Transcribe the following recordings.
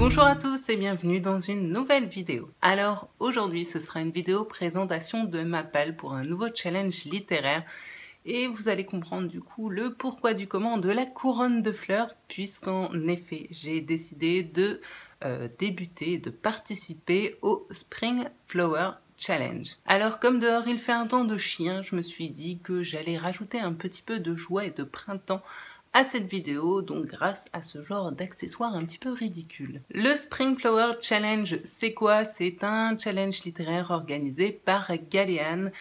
Bonjour à tous et bienvenue dans une nouvelle vidéo. Alors aujourd'hui ce sera une vidéo présentation de Mappal pour un nouveau challenge littéraire et vous allez comprendre du coup le pourquoi du comment de la couronne de fleurs puisqu'en effet j'ai décidé de débuter, de participer au Spring Flower Challenge. Alors comme dehors il fait un temps de chien, je me suis dit que j'allais rajouter un petit peu de joie et de printemps à cette vidéo, donc grâce à ce genre d'accessoires un petit peu ridicule. Le Spring Flower Challenge, c'est quoi? C'est un challenge littéraire organisé par Galéane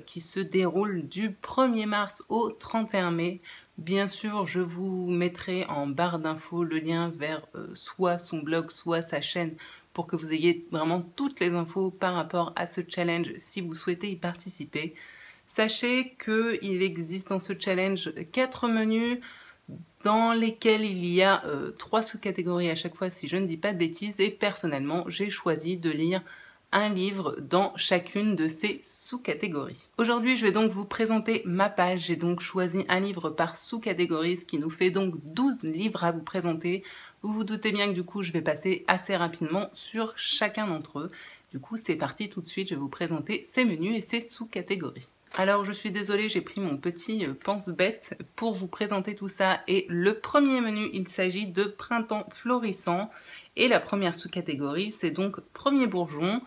qui se déroule du 1er mars au 31 mai. Bien sûr, je vous mettrai en barre d'infos le lien vers soit son blog, soit sa chaîne pour que vous ayez vraiment toutes les infos par rapport à ce challenge si vous souhaitez y participer. Sachez qu'il existe dans ce challenge 4 menus dans lesquels il y a 3 sous-catégories à chaque fois si je ne dis pas de bêtises et personnellement j'ai choisi de lire un livre dans chacune de ces sous-catégories. Aujourd'hui je vais donc vous présenter Mappal, j'ai donc choisi un livre par sous-catégorie ce qui nous fait donc 12 livres à vous présenter. Vous vous doutez bien que du coup je vais passer assez rapidement sur chacun d'entre eux. Du coup c'est parti tout de suite, je vais vous présenter ces menus et ces sous-catégories. Alors je suis désolée, j'ai pris mon petit pense-bête pour vous présenter tout ça et le premier menu, il s'agit de Printemps florissant et la première sous-catégorie, c'est donc Premier bourgeon.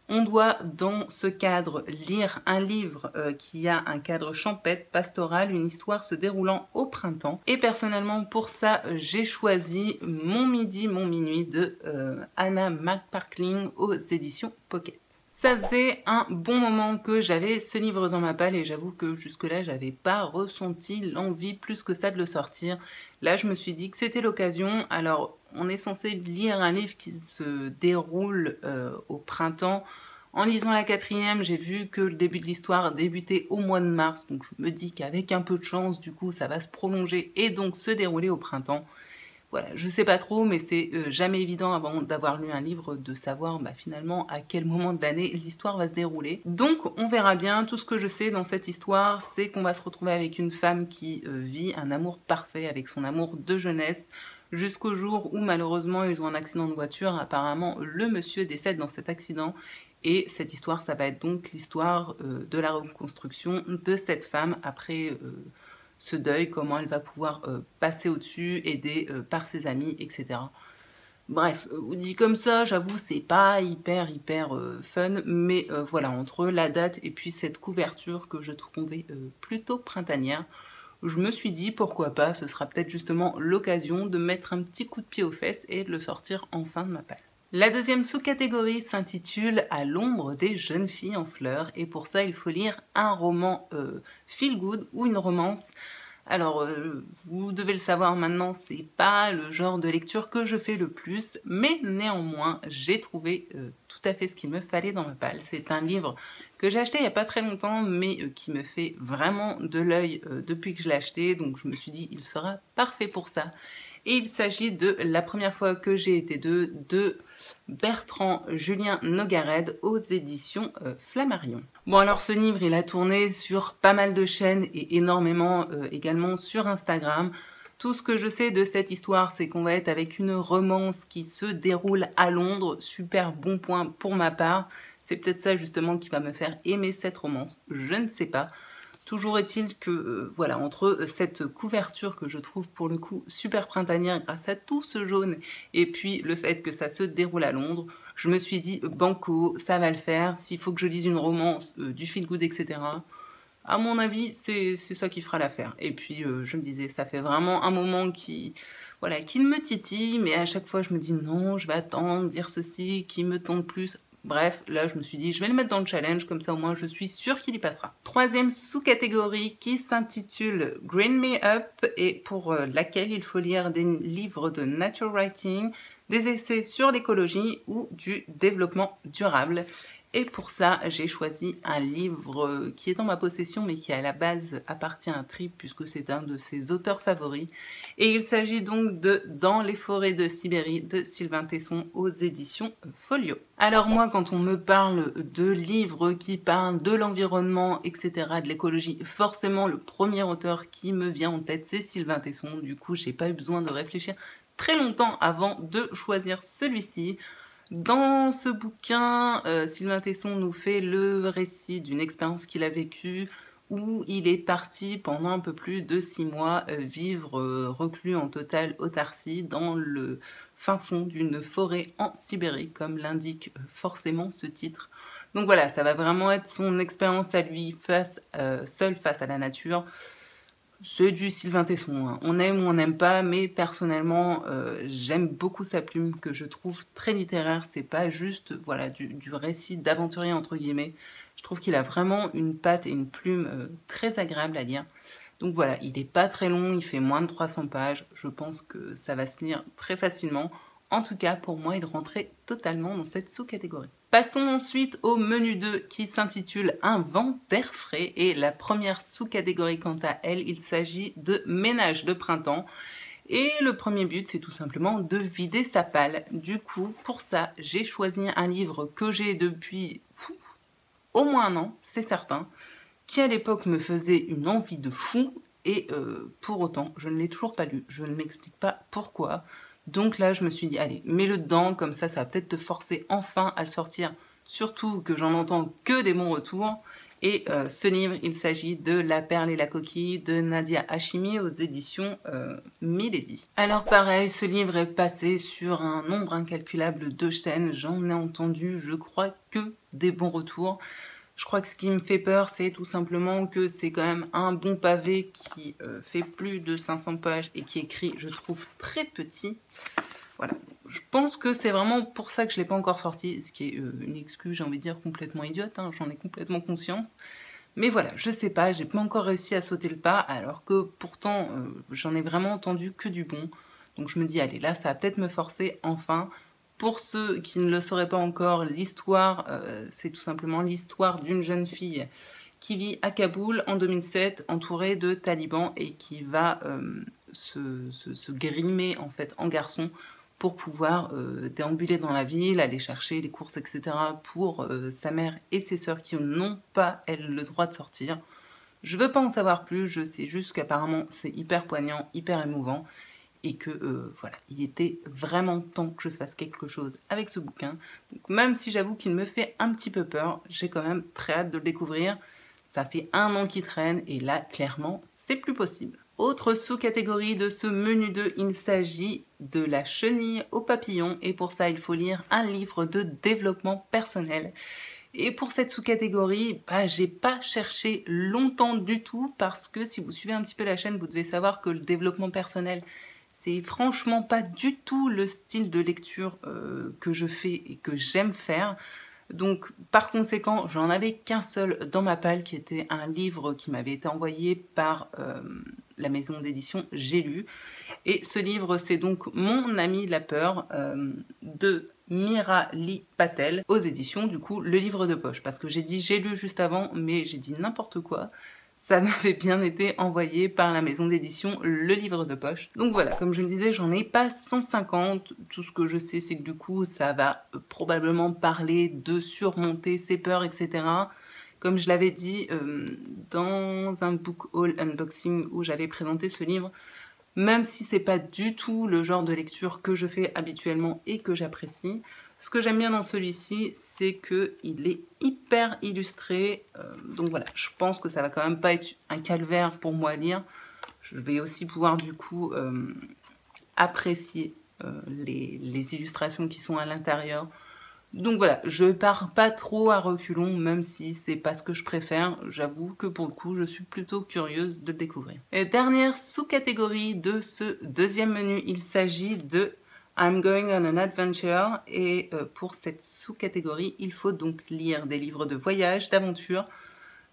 On doit dans ce cadre lire un livre qui a un cadre champêtre, pastoral, une histoire se déroulant au printemps. Et personnellement pour ça, j'ai choisi Mon midi, mon minuit de Anna McPartling aux éditions Pocket. Ça faisait un bon moment que j'avais ce livre dans Mappal et j'avoue que jusque-là, j'avais pas ressenti l'envie plus que ça de le sortir. Là, je me suis dit que c'était l'occasion. Alors, on est censé lire un livre qui se déroule au printemps. En lisant la 4e, j'ai vu que le début de l'histoire débutait au mois de mars. Donc, je me dis qu'avec un peu de chance, du coup, ça va se prolonger et donc se dérouler au printemps. Voilà, je sais pas trop, mais c'est jamais évident avant d'avoir lu un livre de savoir finalement à quel moment de l'année l'histoire va se dérouler. Donc on verra bien. Tout ce que je sais dans cette histoire, c'est qu'on va se retrouver avec une femme qui vit un amour parfait avec son amour de jeunesse jusqu'au jour où malheureusement ils ont un accident de voiture. Apparemment le monsieur décède dans cet accident. Et cette histoire, ça va être donc l'histoire de la reconstruction de cette femme après ce deuil, comment elle va pouvoir passer au-dessus, aidée par ses amis, etc. Bref, dit comme ça, j'avoue, c'est pas hyper fun, mais voilà, entre la date et puis cette couverture que je trouvais plutôt printanière, je me suis dit pourquoi pas, ce sera peut-être justement l'occasion de mettre un petit coup de pied aux fesses et de le sortir enfin de Mappal. La deuxième sous-catégorie s'intitule « À l'ombre des jeunes filles en fleurs » et pour ça il faut lire un roman feel good ou une romance. Alors vous devez le savoir maintenant, c'est pas le genre de lecture que je fais le plus, mais néanmoins j'ai trouvé tout à fait ce qu'il me fallait dans Mappal. C'est un livre que j'ai acheté il n'y a pas très longtemps mais qui me fait vraiment de l'œil depuis que je l'ai acheté, donc je me suis dit il sera parfait pour ça. Et il s'agit de La première fois que j'ai été deux de Bertrand Julien Nogared aux éditions Flammarion. Bon alors ce livre il a tourné sur pas mal de chaînes et énormément également sur Instagram. Tout ce que je sais de cette histoire c'est qu'on va être avec une romance qui se déroule à Londres. Super bon point pour ma part. C'est peut-être ça justement qui va me faire aimer cette romance. Je ne sais pas. Toujours est-il que, voilà, entre cette couverture que je trouve pour le coup super printanière grâce à tout ce jaune et puis le fait que ça se déroule à Londres, je me suis dit banco, ça va le faire, s'il faut que je lise une romance, du feel good, etc. À mon avis, c'est ça qui fera l'affaire. Et puis je me disais, ça fait vraiment un moment qui me titille, mais à chaque fois je me dis non, je vais attendre, lire ceci, qui me tente plus. Bref, là je me suis dit je vais le mettre dans le challenge, comme ça au moins je suis sûre qu'il y passera. Troisième sous-catégorie qui s'intitule Green Me Up et pour laquelle il faut lire des livres de nature writing, des essais sur l'écologie ou du développement durable. Et pour ça, j'ai choisi un livre qui est dans ma possession mais qui à la base appartient à Trip puisque c'est un de ses auteurs favoris. Et il s'agit donc de Dans les forêts de Sibérie de Sylvain Tesson aux éditions Folio. Alors moi, quand on me parle de livres qui parlent de l'environnement, etc., de l'écologie, forcément le premier auteur qui me vient en tête c'est Sylvain Tesson. Du coup, j'ai pas eu besoin de réfléchir très longtemps avant de choisir celui-ci. Dans ce bouquin, Sylvain Tesson nous fait le récit d'une expérience qu'il a vécue où il est parti pendant un peu plus de 6 mois vivre reclus en totale autarcie dans le fin fond d'une forêt en Sibérie, comme l'indique forcément ce titre. Donc voilà, ça va vraiment être son expérience à lui, seul face à la nature. C'est du Sylvain Tesson, hein. On aime ou on n'aime pas, mais personnellement, j'aime beaucoup sa plume, que je trouve très littéraire. C'est pas juste voilà, du récit d'aventurier, entre guillemets. Je trouve qu'il a vraiment une patte et une plume très agréable à lire. Donc voilà, il n'est pas très long, il fait moins de 300 pages. Je pense que ça va se lire très facilement. En tout cas, pour moi, il rentrait totalement dans cette sous-catégorie. Passons ensuite au menu 2 qui s'intitule Un vent d'air frais. Et la première sous-catégorie, quant à elle, il s'agit de ménage de printemps. Et le premier but, c'est tout simplement de vider sa palle. Du coup, pour ça, j'ai choisi un livre que j'ai depuis au moins un an, c'est certain, qui à l'époque me faisait une envie de fou. Et pour autant, je ne l'ai toujours pas lu. Je ne m'explique pas pourquoi. Donc là, je me suis dit, allez, mets-le dedans, comme ça va peut-être te forcer enfin à le sortir. Surtout que j'en entends que des bons retours. Et ce livre, il s'agit de La perle et la coquille de Nadia Hachimi aux éditions Milady. Alors pareil, ce livre est passé sur un nombre incalculable de chaînes. J'en ai entendu, je crois, que des bons retours. Je crois que ce qui me fait peur, c'est tout simplement que c'est quand même un bon pavé qui fait plus de 500 pages et qui est écrit, je trouve, très petit. Voilà. Je pense que c'est vraiment pour ça que je ne l'ai pas encore sorti, ce qui est une excuse, j'ai envie de dire, complètement idiote, hein, j'en ai complètement conscience. Mais voilà, je sais pas, j'ai pas encore réussi à sauter le pas, alors que pourtant, j'en ai vraiment entendu que du bon. Donc je me dis, allez, là, ça va peut-être me forcer, enfin. Pour ceux qui ne le sauraient pas encore, l'histoire, c'est tout simplement l'histoire d'une jeune fille qui vit à Kaboul en 2007, entourée de talibans et qui va se grimer en fait en garçon pour pouvoir déambuler dans la ville, aller chercher les courses, etc. pour sa mère et ses sœurs qui n'ont pas, elles, le droit de sortir. Je veux pas en savoir plus, je sais juste qu'apparemment c'est hyper poignant, hyper émouvant. Et que voilà, il était vraiment temps que je fasse quelque chose avec ce bouquin. Donc, même si j'avoue qu'il me fait un petit peu peur, j'ai quand même très hâte de le découvrir. Ça fait un an qu'il traîne et là, clairement, c'est plus possible. Autre sous-catégorie de ce menu 2, il s'agit de La chenille au papillon. Et pour ça, il faut lire un livre de développement personnel. Et pour cette sous-catégorie, j'ai pas cherché longtemps du tout parce que si vous suivez un petit peu la chaîne, vous devez savoir que le développement personnel, c'est franchement pas du tout le style de lecture que je fais et que j'aime faire. Donc par conséquent, j'en avais qu'un seul dans ma palle qui était un livre qui m'avait été envoyé par la maison d'édition J'ai lu. Et ce livre, c'est donc Mon ami la peur de Mirali Patel aux éditions du coup Le Livre de Poche. Parce que j'ai dit J'ai lu juste avant, mais j'ai dit n'importe quoi. Ça m'avait bien été envoyé par la maison d'édition Le Livre de Poche. Donc voilà, comme je le disais, j'en ai pas 150. Tout ce que je sais, c'est que du coup, ça va probablement parler de surmonter ses peurs, etc. Comme je l'avais dit dans un book haul unboxing où j'avais présenté ce livre, même si c'est pas du tout le genre de lecture que je fais habituellement et que j'apprécie, ce que j'aime bien dans celui-ci, c'est qu'il est hyper illustré. Donc voilà, je pense que ça va quand même pas être un calvaire pour moi à lire. Je vais aussi pouvoir du coup apprécier les illustrations qui sont à l'intérieur. Donc voilà, je pars pas trop à reculons, même si c'est pas ce que je préfère. J'avoue que pour le coup, je suis plutôt curieuse de le découvrir. Et dernière sous-catégorie de ce deuxième menu, il s'agit de I'm going on an adventure. Et pour cette sous-catégorie, il faut donc lire des livres de voyage, d'aventure,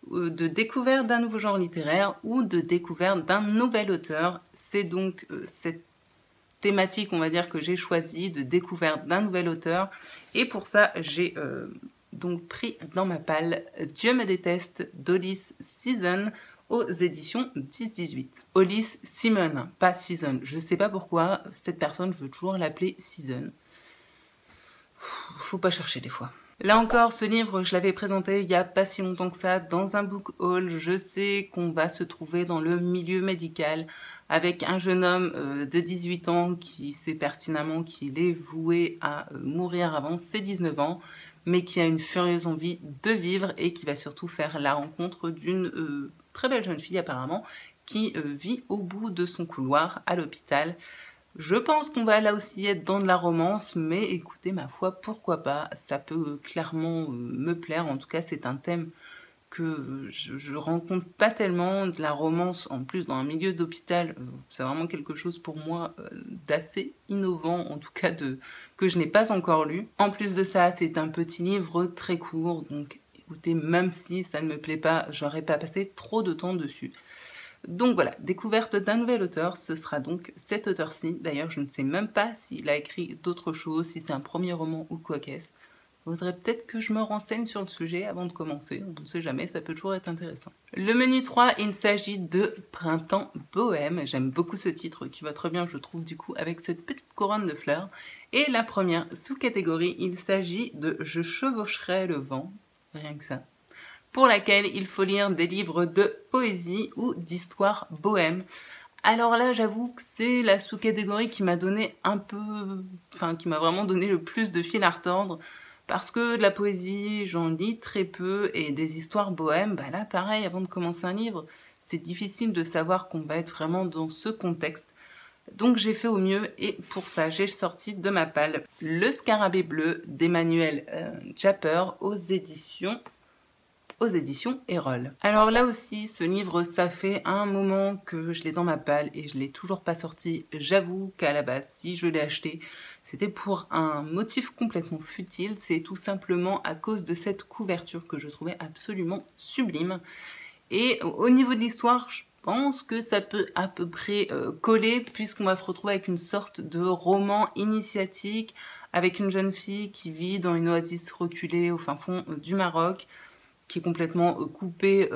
de découverte d'un nouveau genre littéraire ou de découverte d'un nouvel auteur. C'est donc cette thématique, on va dire, que j'ai choisi de découverte d'un nouvel auteur. Et pour ça, j'ai donc pris dans ma palle Dieu me déteste d'Hollis Season aux éditions 10-18. Hollis Simon, pas Season. Je sais pas pourquoi, cette personne, je veux toujours l'appeler Season. Faut pas chercher des fois. Là encore, ce livre, je l'avais présenté il y a pas si longtemps que ça dans un book haul. Je sais qu'on va se trouver dans le milieu médical avec un jeune homme de 18 ans qui sait pertinemment qu'il est voué à mourir avant ses 19 ans, mais qui a une furieuse envie de vivre et qui va surtout faire la rencontre d'une très belle jeune fille apparemment, qui vit au bout de son couloir à l'hôpital. Je pense qu'on va là aussi être dans de la romance, mais écoutez, ma foi, pourquoi pas, ça peut clairement me plaire. En tout cas, c'est un thème que je rencontre pas tellement, de la romance, en plus dans un milieu d'hôpital, c'est vraiment quelque chose pour moi d'assez innovant, en tout cas que je n'ai pas encore lu. En plus de ça, c'est un petit livre très court, donc écoutez, même si ça ne me plaît pas, j'aurais pas passé trop de temps dessus. Donc voilà, découverte d'un nouvel auteur, ce sera donc cet auteur-ci. D'ailleurs, je ne sais même pas s'il a écrit d'autres choses, si c'est un premier roman ou quoi qu'est-ce. Il faudrait peut-être que je me renseigne sur le sujet avant de commencer, on ne sait jamais, ça peut toujours être intéressant. Le menu 3, il s'agit de Printemps Bohème. J'aime beaucoup ce titre qui va très bien, je trouve, du coup, avec cette petite couronne de fleurs. Et la première sous-catégorie, il s'agit de Je chevaucherai le vent, rien que ça, pour laquelle il faut lire des livres de poésie ou d'histoire bohème. Alors là, j'avoue que c'est la sous-catégorie qui m'a donné qui m'a vraiment donné le plus de fil à retordre, parce que de la poésie, j'en lis très peu, et des histoires bohèmes, bah là, pareil, avant de commencer un livre, c'est difficile de savoir qu'on va être vraiment dans ce contexte. Donc j'ai fait au mieux, et pour ça, j'ai sorti de ma palle Le Scarabée bleu d'Emmanuel Japper aux éditions Erol. Alors là aussi, ce livre, ça fait un moment que je l'ai dans ma palle et je l'ai toujours pas sorti. J'avoue qu'à la base, si je l'ai acheté, c'était pour un motif complètement futile. C'est tout simplement à cause de cette couverture que je trouvais absolument sublime. Et au niveau de l'histoire, je pense que ça peut à peu près coller, puisqu'on va se retrouver avec une sorte de roman initiatique avec une jeune fille qui vit dans une oasis reculée au fin fond du Maroc, qui est complètement coupée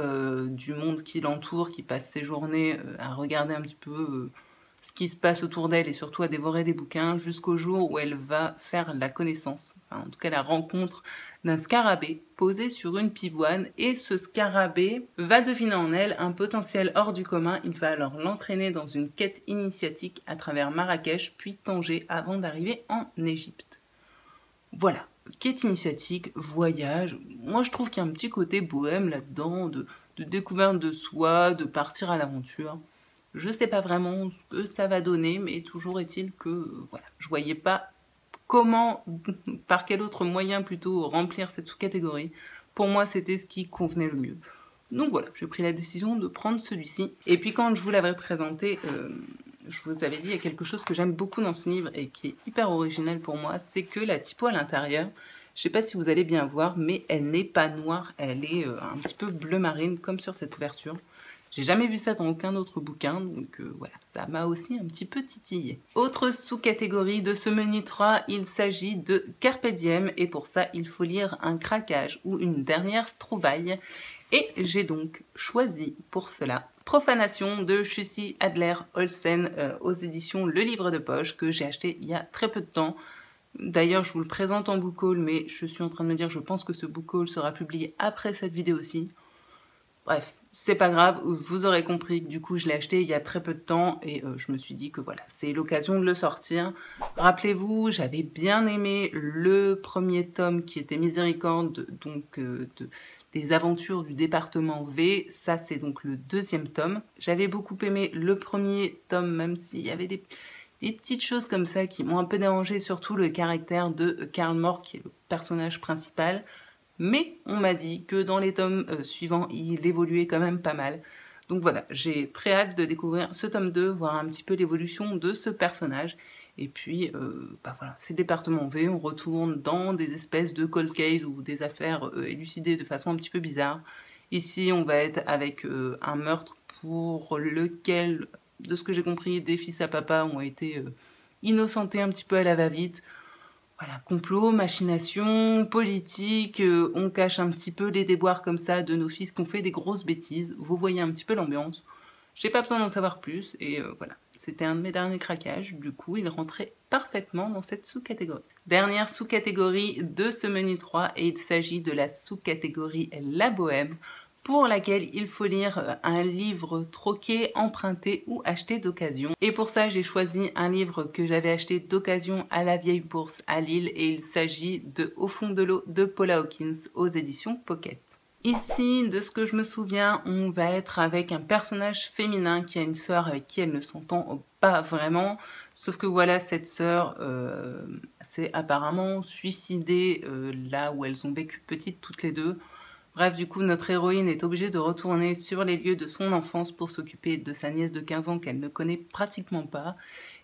du monde qui l'entoure, qui passe ses journées à regarder un petit peu ce qui se passe autour d'elle et surtout à dévorer des bouquins, jusqu'au jour où elle va faire la connaissance, enfin en tout cas la rencontre d'un scarabée posé sur une pivoine, et ce scarabée va deviner en elle un potentiel hors du commun. Il va alors l'entraîner dans une quête initiatique à travers Marrakech puis Tanger avant d'arriver en Égypte. Voilà. Quête initiatique, voyage, moi je trouve qu'il y a un petit côté bohème là-dedans, de découverte de soi, de partir à l'aventure. Je sais pas vraiment ce que ça va donner, mais toujours est-il que voilà, je voyais pas comment, par quel autre moyen plutôt remplir cette sous-catégorie. Pour moi, c'était ce qui convenait le mieux. Donc voilà, j'ai pris la décision de prendre celui-ci. Et puis quand je vous l'avais présenté, je vous avais dit, il y a quelque chose que j'aime beaucoup dans ce livre et qui est hyper original pour moi, c'est que la typo à l'intérieur, je sais pas si vous allez bien voir, mais elle n'est pas noire, elle est un petit peu bleu marine, comme sur cette couverture. J'ai jamais vu ça dans aucun autre bouquin, donc voilà, ça m'a aussi un petit peu titillé. Autre sous-catégorie de ce menu 3, il s'agit de Carpe Diem, et pour ça, il faut lire un craquage ou une dernière trouvaille. Et j'ai donc choisi pour cela Profanation de Jussi Adler-Olsen aux éditions Le Livre de Poche, que j'ai acheté il y a très peu de temps. D'ailleurs, je vous le présente en book haul, mais je suis en train de me dire, je pense que ce book haul sera publié après cette vidéo aussi. Bref, c'est pas grave, vous aurez compris que du coup je l'ai acheté il y a très peu de temps et je me suis dit que voilà, c'est l'occasion de le sortir. Rappelez-vous, j'avais bien aimé le premier tome qui était Miséricorde, donc des aventures du département V. Ça, c'est donc le deuxième tome. J'avais beaucoup aimé le premier tome, même s'il y avait des petites choses comme ça qui m'ont un peu dérangé, surtout le caractère de Karl Mork, qui est le personnage principal. Mais on m'a dit que dans les tomes suivants, il évoluait quand même pas mal. Donc voilà, j'ai très hâte de découvrir ce tome 2, voir un petit peu l'évolution de ce personnage. Et puis, bah voilà, c'est département V, on retourne dans des espèces de cold case ou des affaires élucidées de façon un petit peu bizarre. Ici, on va être avec un meurtre pour lequel, de ce que j'ai compris, des fils à papa ont été innocentés un petit peu à la va-vite. Voilà, complot, machination, politique, on cache un petit peu les déboires comme ça de nos fils qui ont fait des grosses bêtises. Vous voyez un petit peu l'ambiance. J'ai pas besoin d'en savoir plus et voilà. C'était un de mes derniers craquages, du coup il rentrait parfaitement dans cette sous-catégorie. Dernière sous-catégorie de ce menu 3 et il s'agit de la sous-catégorie La Bohème, pour laquelle il faut lire un livre troqué, emprunté ou acheté d'occasion. Et pour ça, j'ai choisi un livre que j'avais acheté d'occasion à la Vieille Bourse à Lille et il s'agit de Au fond de l'eau de Paula Hawkins aux éditions Pocket. Ici, de ce que je me souviens, on va être avec un personnage féminin qui a une sœur avec qui elle ne s'entend pas vraiment. Sauf que voilà, cette sœur s'est apparemment suicidée là où elles ont vécu petites toutes les deux. Bref, du coup, notre héroïne est obligée de retourner sur les lieux de son enfance pour s'occuper de sa nièce de 15 ans qu'elle ne connaît pratiquement pas.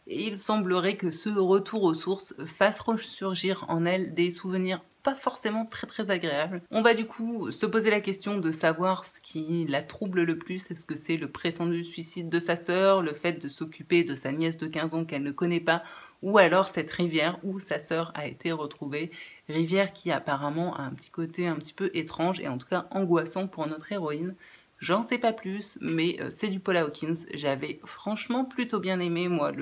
Et il semblerait que ce retour aux sources fasse ressurgir en elle des souvenirs pas forcément très agréables. On va du coup se poser la question de savoir ce qui la trouble le plus. Est-ce que c'est le prétendu suicide de sa sœur, le fait de s'occuper de sa nièce de 15 ans qu'elle ne connaît pas, ou alors cette rivière où sa sœur a été retrouvée. Rivière qui apparemment a un petit côté un petit peu étrange et en tout cas angoissant pour notre héroïne. J'en sais pas plus, mais c'est du Paula Hawkins. J'avais franchement plutôt bien aimé, moi,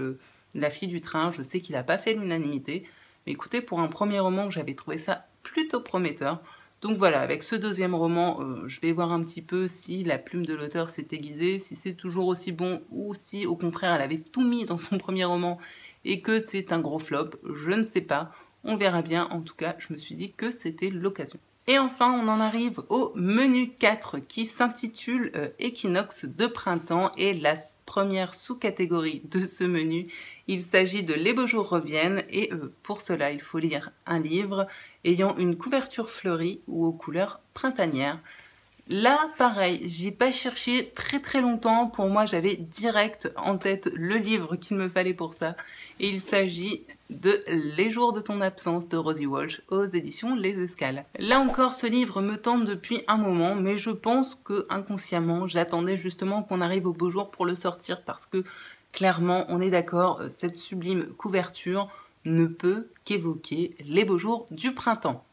La fille du train. Je sais qu'il n'a pas fait l'unanimité, mais écoutez, pour un premier roman, j'avais trouvé ça plutôt prometteur. Donc voilà, avec ce deuxième roman, je vais voir un petit peu si la plume de l'auteur s'est aiguisée, si c'est toujours aussi bon ou si au contraire elle avait tout mis dans son premier roman et que c'est un gros flop, je ne sais pas. On verra bien, en tout cas, je me suis dit que c'était l'occasion. Et enfin, on en arrive au menu 4 qui s'intitule Équinoxe de printemps et la première sous-catégorie de ce menu, il s'agit de Les beaux jours reviennent et pour cela, il faut lire un livre ayant une couverture fleurie ou aux couleurs printanières. Là, pareil, j'y ai pas cherché très longtemps. Pour moi, j'avais direct en tête le livre qu'il me fallait pour ça. Et il s'agit de Les jours de ton absence de Rosie Walsh aux éditions Les Escales. Là encore, ce livre me tente depuis un moment, mais je pense que inconsciemment, j'attendais justement qu'on arrive au beau jour pour le sortir parce que clairement, on est d'accord, cette sublime couverture ne peut qu'évoquer les beaux jours du printemps.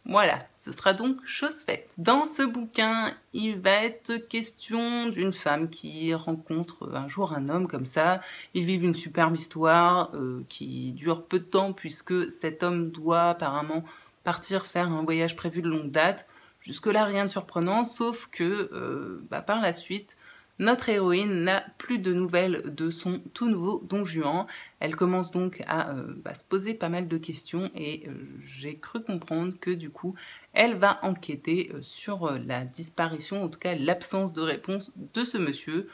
Voilà, ce sera donc chose faite. Dans ce bouquin, il va être question d'une femme qui rencontre un jour un homme comme ça. Ils vivent une superbe histoire qui dure peu de temps puisque cet homme doit apparemment partir faire un voyage prévu de longue date. Jusque-là, rien de surprenant, sauf que par la suite, notre héroïne n'a plus de nouvelles de son tout nouveau Don Juan. Elle commence donc à se poser pas mal de questions et j'ai cru comprendre que du coup, elle va enquêter sur la disparition, en tout cas l'absence de réponse de ce monsieur.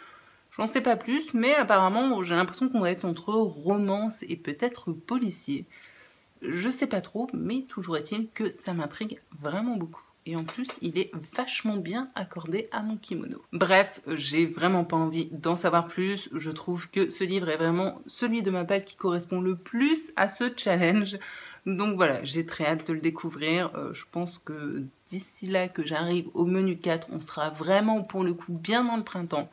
J'en sais pas plus, mais apparemment j'ai l'impression qu'on va être entre romance et peut-être policier. Je sais pas trop, mais toujours est-il que ça m'intrigue vraiment beaucoup. Et en plus, il est vachement bien accordé à mon kimono. Bref, j'ai vraiment pas envie d'en savoir plus. Je trouve que ce livre est vraiment celui de Mappal qui correspond le plus à ce challenge. Donc voilà, j'ai très hâte de le découvrir. Je pense que d'ici là que j'arrive au menu 4, on sera vraiment pour le coup bien dans le printemps.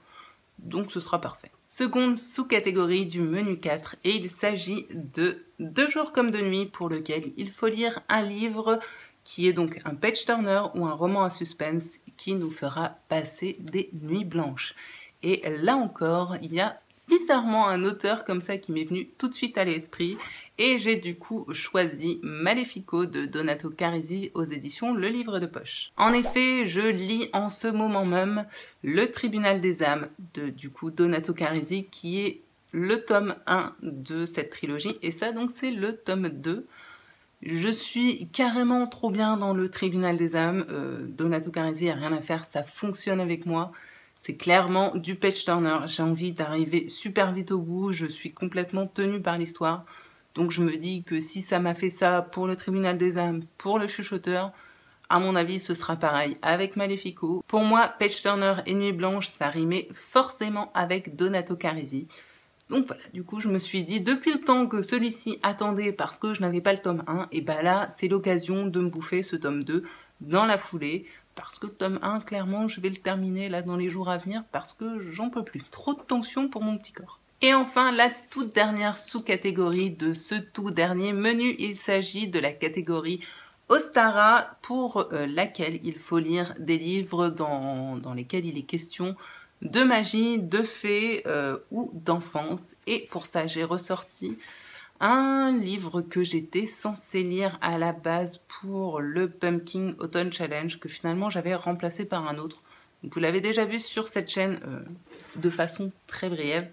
Donc ce sera parfait. Seconde sous-catégorie du menu 4 et il s'agit de 2 jours comme de nuit pour lequel il faut lire un livre qui est donc un page-turner ou un roman à suspense qui nous fera passer des nuits blanches. Et là encore, il y a bizarrement un auteur comme ça qui m'est venu tout de suite à l'esprit et j'ai du coup choisi Malefico de Donato Carisi aux éditions Le Livre de Poche. En effet, je lis en ce moment même Le Tribunal des âmes de du coup Donato Carisi qui est le tome 1 de cette trilogie et ça donc c'est le tome 2. Je suis carrément trop bien dans le Tribunal des âmes. Donato Carisi, a rien à faire, ça fonctionne avec moi. C'est clairement du page-turner. J'ai envie d'arriver super vite au bout. Je suis complètement tenue par l'histoire. Donc je me dis que si ça m'a fait ça pour le Tribunal des âmes, pour le chuchoteur, à mon avis, ce sera pareil avec Malefico. Pour moi, page-turner et nuit blanche, ça rimait forcément avec Donato Carisi. Donc voilà, du coup je me suis dit, depuis le temps que celui-ci attendait parce que je n'avais pas le tome 1, et bah là c'est l'occasion de me bouffer ce tome 2 dans la foulée, parce que le tome 1, clairement, je vais le terminer là dans les jours à venir parce que j'en peux plus. Trop de tension pour mon petit corps. Et enfin, la toute dernière sous-catégorie de ce tout dernier menu, il s'agit de la catégorie Ostara pour laquelle il faut lire des livres dans lesquels il est question de magie, de fées ou d'enfance. Et pour ça, j'ai ressorti un livre que j'étais censée lire à la base pour le Pumpkin Autumn Challenge, que finalement j'avais remplacé par un autre. Vous l'avez déjà vu sur cette chaîne de façon très brève.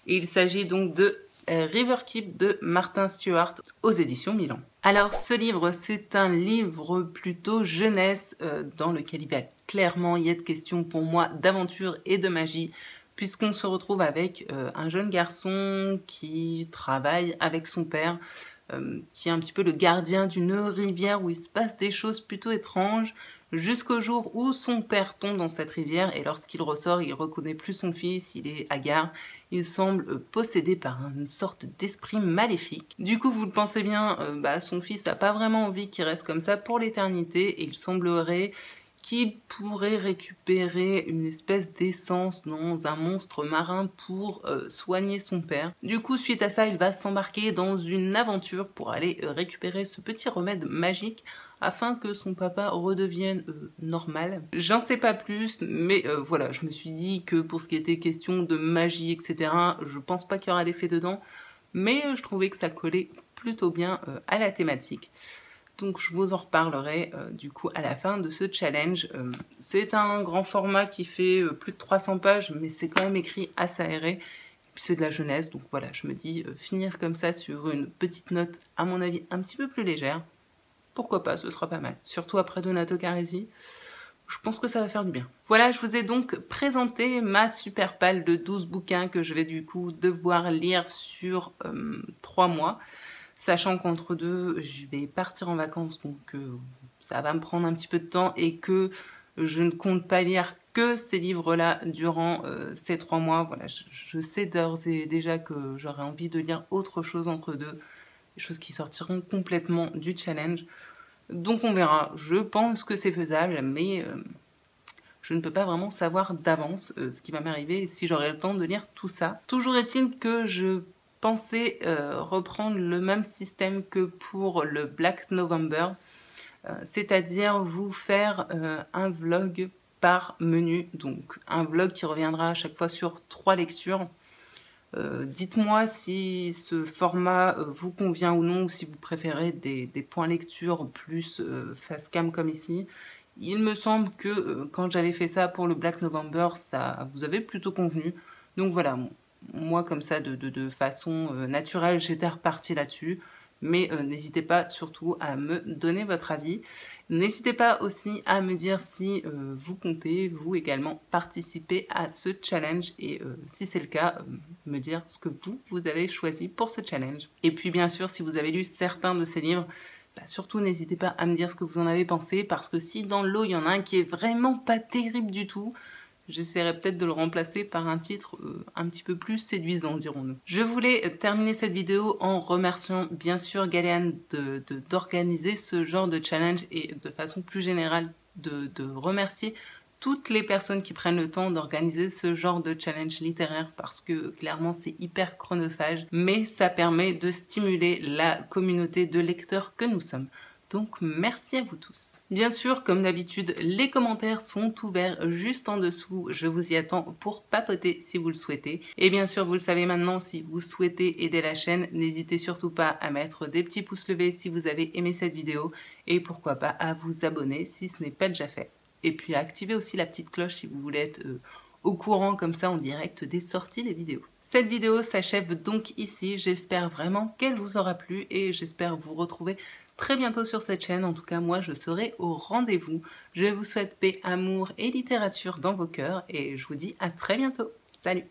Et il s'agit donc de Riverkeep de Martin Stewart aux éditions Milan. Alors ce livre, c'est un livre plutôt jeunesse dans lequel il va clairement y être question pour moi d'aventure et de magie, puisqu'on se retrouve avec un jeune garçon qui travaille avec son père, qui est un petit peu le gardien d'une rivière où il se passe des choses plutôt étranges, jusqu'au jour où son père tombe dans cette rivière et lorsqu'il ressort, il reconnaît plus son fils, il est hagard, il semble possédé par une sorte d'esprit maléfique. Du coup, vous le pensez bien, son fils n'a pas vraiment envie qu'il reste comme ça pour l'éternité et il semblerait qu'il pourrait récupérer une espèce d'essence dans un monstre marin pour soigner son père. Du coup, suite à ça, il va s'embarquer dans une aventure pour aller récupérer ce petit remède magique afin que son papa redevienne normal. J'en sais pas plus, mais voilà, je me suis dit que pour ce qui était question de magie, etc., je pense pas qu'il y aura d'effet dedans, mais je trouvais que ça collait plutôt bien à la thématique. Donc je vous en reparlerai du coup à la fin de ce challenge. C'est un grand format qui fait plus de 300 pages, mais c'est quand même écrit assez aéré. C'est de la jeunesse, donc voilà, je me dis finir comme ça sur une petite note, à mon avis, un petit peu plus légère. Pourquoi pas, ce sera pas mal. Surtout après Donato Carresi, je pense que ça va faire du bien. Voilà, je vous ai donc présenté ma super palle de 12 bouquins que je vais du coup devoir lire sur 3 mois. Sachant qu'entre deux, je vais partir en vacances, donc ça va me prendre un petit peu de temps et que je ne compte pas lire que ces livres-là durant ces 3 mois. Voilà, je sais d'ores et déjà que j'aurais envie de lire autre chose entre deux, des choses qui sortiront complètement du challenge. Donc on verra, je pense que c'est faisable, mais je ne peux pas vraiment savoir d'avance ce qui va m'arriver si j'aurai le temps de lire tout ça. Toujours est-il que je pensais reprendre le même système que pour le Black November, c'est-à-dire vous faire un vlog par menu, donc un vlog qui reviendra à chaque fois sur 3 lectures. Dites-moi si ce format vous convient ou non, ou si vous préférez des points lecture plus face cam comme ici. Il me semble que quand j'avais fait ça pour le Black November, ça vous avait plutôt convenu. Donc voilà, moi comme ça de façon naturelle, j'étais repartie là-dessus. Mais n'hésitez pas surtout à me donner votre avis. N'hésitez pas aussi à me dire si vous comptez, vous également, participer à ce challenge et si c'est le cas, me dire ce que vous avez choisi pour ce challenge. Et puis bien sûr, si vous avez lu certains de ces livres, surtout n'hésitez pas à me dire ce que vous en avez pensé parce que si dans le lot il y en a un qui est vraiment pas terrible du tout, j'essaierai peut-être de le remplacer par un titre un petit peu plus séduisant, dirons-nous. Je voulais terminer cette vidéo en remerciant bien sûr Galéane d'organiser ce genre de challenge et de façon plus générale de remercier toutes les personnes qui prennent le temps d'organiser ce genre de challenge littéraire parce que clairement c'est hyper chronophage, mais ça permet de stimuler la communauté de lecteurs que nous sommes. Donc merci à vous tous. Bien sûr, comme d'habitude, les commentaires sont ouverts juste en dessous. Je vous y attends pour papoter si vous le souhaitez. Et bien sûr, vous le savez maintenant, si vous souhaitez aider la chaîne, n'hésitez surtout pas à mettre des petits pouces levés si vous avez aimé cette vidéo. Et pourquoi pas à vous abonner si ce n'est pas déjà fait. Et puis à activer aussi la petite cloche si vous voulez être au courant comme ça en direct des sorties des vidéos. Cette vidéo s'achève donc ici. J'espère vraiment qu'elle vous aura plu et j'espère vous retrouver très bientôt sur cette chaîne. En tout cas, moi, je serai au rendez-vous. Je vous souhaite paix, amour et littérature dans vos cœurs et je vous dis à très bientôt. Salut!